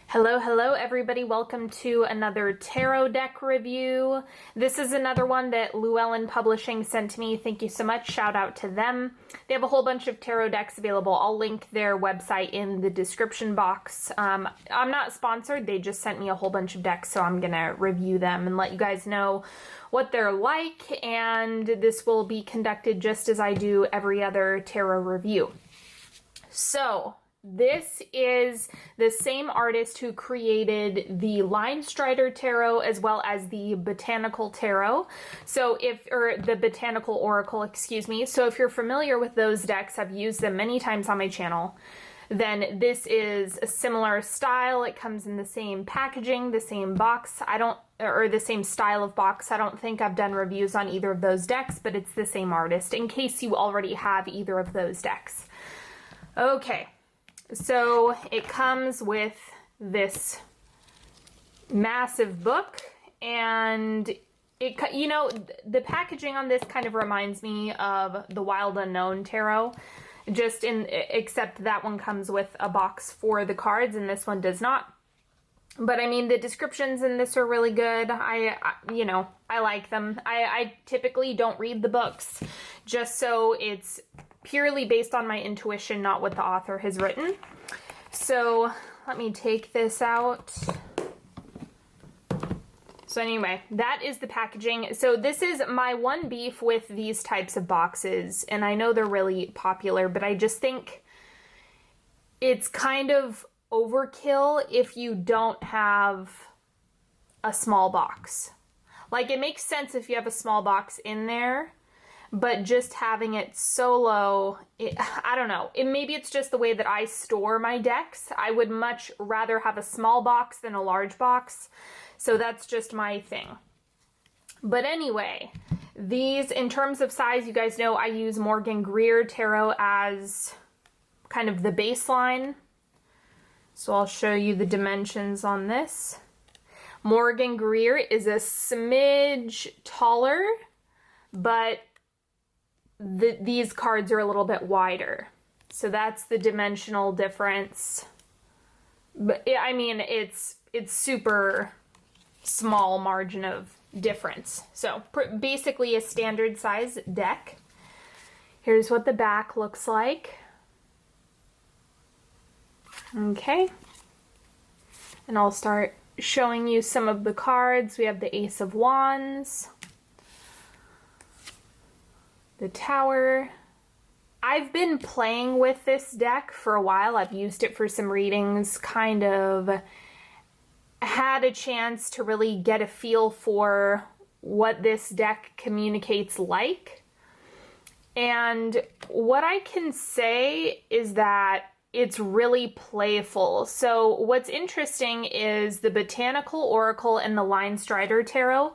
Hello, hello everybody. Welcome to another tarot deck review. This is another one that Llewellyn Publishing sent to me. Thank you so much. Shout out to them. They have a whole bunch of tarot decks available. I'll link their website in the description box. I'm not sponsored. They just sent me a whole bunch of decks, so I'm going to review them and let you guys know what they're like. And this will be conducted just as I do every other tarot review. So this is the same artist who created the Line Strider Tarot as well as the Botanical Tarot. Or the Botanical Oracle, excuse me. So if you're familiar with those decks, I've used them many times on my channel, then this is a similar style. It comes in the same packaging, the same box. Or the same style of box. I don't think I've done reviews on either of those decks, but it's the same artist in case you already have either of those decks. Okay. So it comes with this massive book, and the packaging on this kind of reminds me of the Wild Unknown Tarot, except that one comes with a box for the cards and this one does not. But I mean, the descriptions in this are really good. I like them. I typically don't read the books, just so it's purely based on my intuition, not what the author has written. So let me take this out. So anyway, that is the packaging. So this is my one beef with these types of boxes, and I know they're really popular, but I just think it's kind of overkill if you don't have a small box. Like, it makes sense if you have a small box in there, but just having it solo, I don't know. Maybe it's just the way that I store my decks. I would much rather have a small box than a large box. So that's just my thing. But anyway, these, in terms of size, you guys know I use Morgan Greer Tarot as kind of the baseline. So I'll show you the dimensions on this. Morgan Greer is a smidge taller, but these cards are a little bit wider. So that's the dimensional difference. But I mean, it's super small margin of difference. So basically a standard size deck. Here's what the back looks like. Okay. And I'll start showing you some of the cards. We have the Ace of Wands, the Tower. I've been playing with this deck for a while. I've used it for some readings, kind of had a chance to really get a feel for what this deck communicates like. And what I can say is that it's really playful. So what's interesting is the Botanical Oracle and the Line Strider Tarot,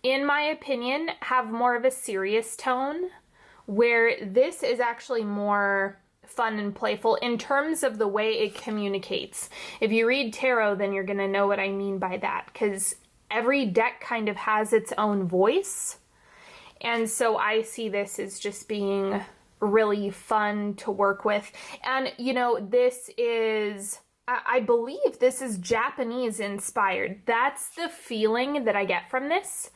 in my opinion, have more of a serious tone, where this is actually more fun and playful in terms of the way it communicates. If you read tarot, then you're going to know what I mean by that, because every deck kind of has its own voice. And so I see this as just being really fun to work with. And, this is, I believe this is Japanese inspired. That's the feeling that I get from this,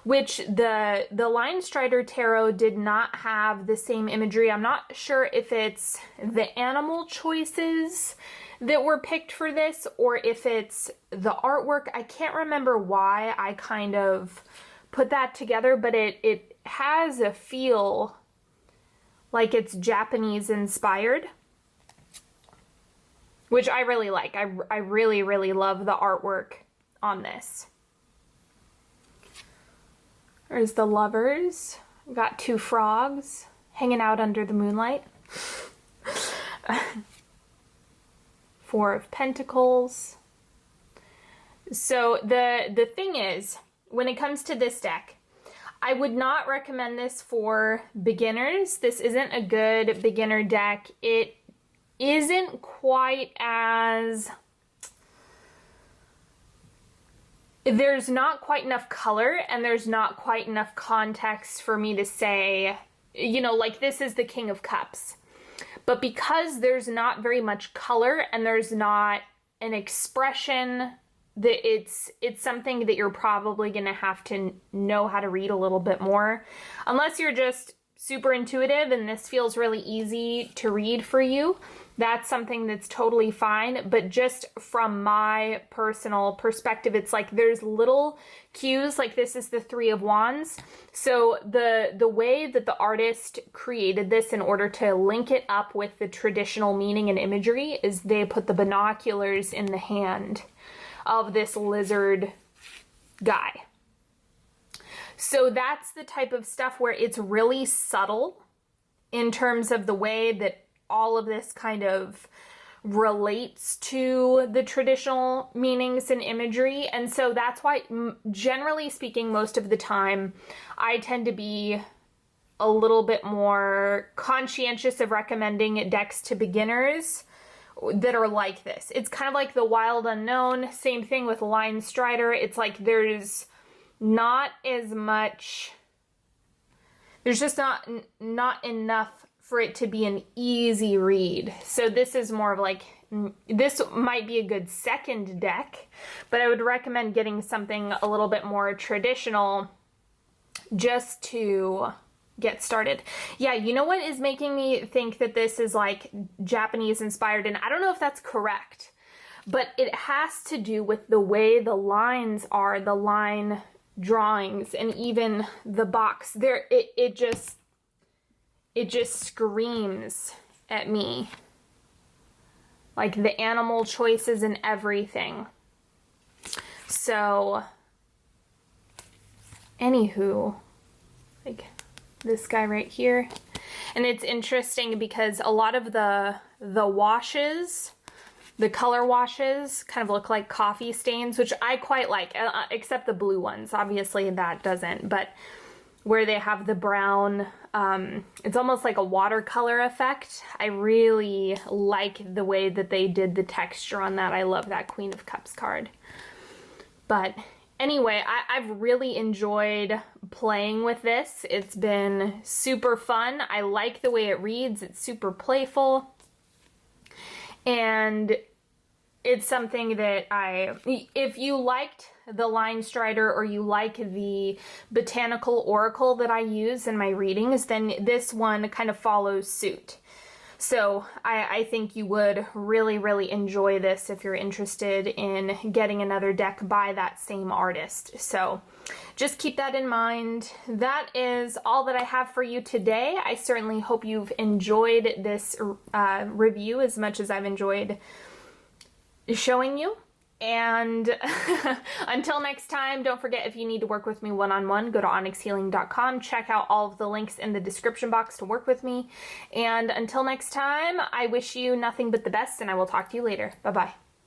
which the Line Strider Tarot did not have the same imagery. I'm not sure if it's the animal choices that were picked for this or if it's the artwork. I can't remember why I kind of put that together, but it has a feel like it's Japanese inspired, which I really like. I really, really love the artwork on this. There's the Lovers. We've got two frogs hanging out under the moonlight. Four of Pentacles. So the thing is, when it comes to this deck, I would not recommend this for beginners. This isn't a good beginner deck. It isn't quite as... There's not quite enough color and there's not quite enough context for me to say, like this is the King of Cups. But because there's not very much color and there's not an expression that it's something that you're probably going to have to know how to read a little bit more. Unless you're just super intuitive and this feels really easy to read for you, that's something that's totally fine. But just from my personal perspective, it's like there's little cues, like this is the Three of Wands. So the way that the artist created this in order to link it up with the traditional meaning and imagery is they put the binoculars in the hand of this lizard guy. So that's the type of stuff where it's really subtle in terms of the way that all of this kind of relates to the traditional meanings and imagery. And so that's why, generally speaking, most of the time, I tend to be a little bit more conscientious of recommending decks to beginners that are like this. It's kind of like the Wild Unknown, same thing with Line Strider. It's like there's not as much, there's just not enough for it to be an easy read. So this is more of like, this might be a good second deck, but I would recommend getting something a little bit more traditional just to get started. Yeah, you know what is making me think that this is like Japanese inspired, and I don't know if that's correct, but it has to do with the way the lines are, the line drawings, and even the box there. It just screams at me, like the animal choices and everything. So anywho, like this guy right here, and it's interesting because a lot of the washes, the color washes, kind of look like coffee stains, which I quite like, except the blue ones. Obviously that doesn't, but where they have the brown, it's almost like a watercolor effect. I really like the way that they did the texture on that. I love that Queen of Cups card. But anyway, I've really enjoyed playing with this. It's been super fun. I like the way it reads. It's super playful. And it's something that if you liked the Line Strider or you like the botanical oracle that I use in my readings, then this one kind of follows suit. So I think you would really, really enjoy this if you're interested in getting another deck by that same artist. So just keep that in mind. That is all that I have for you today. I certainly hope you've enjoyed this review as much as I've enjoyed showing you. And until next time, don't forget, if you need to work with me one-on-one, go to onyxhealing.com. Check out all of the links in the description box to work with me. And until next time, I wish you nothing but the best, and I will talk to you later. Bye-bye.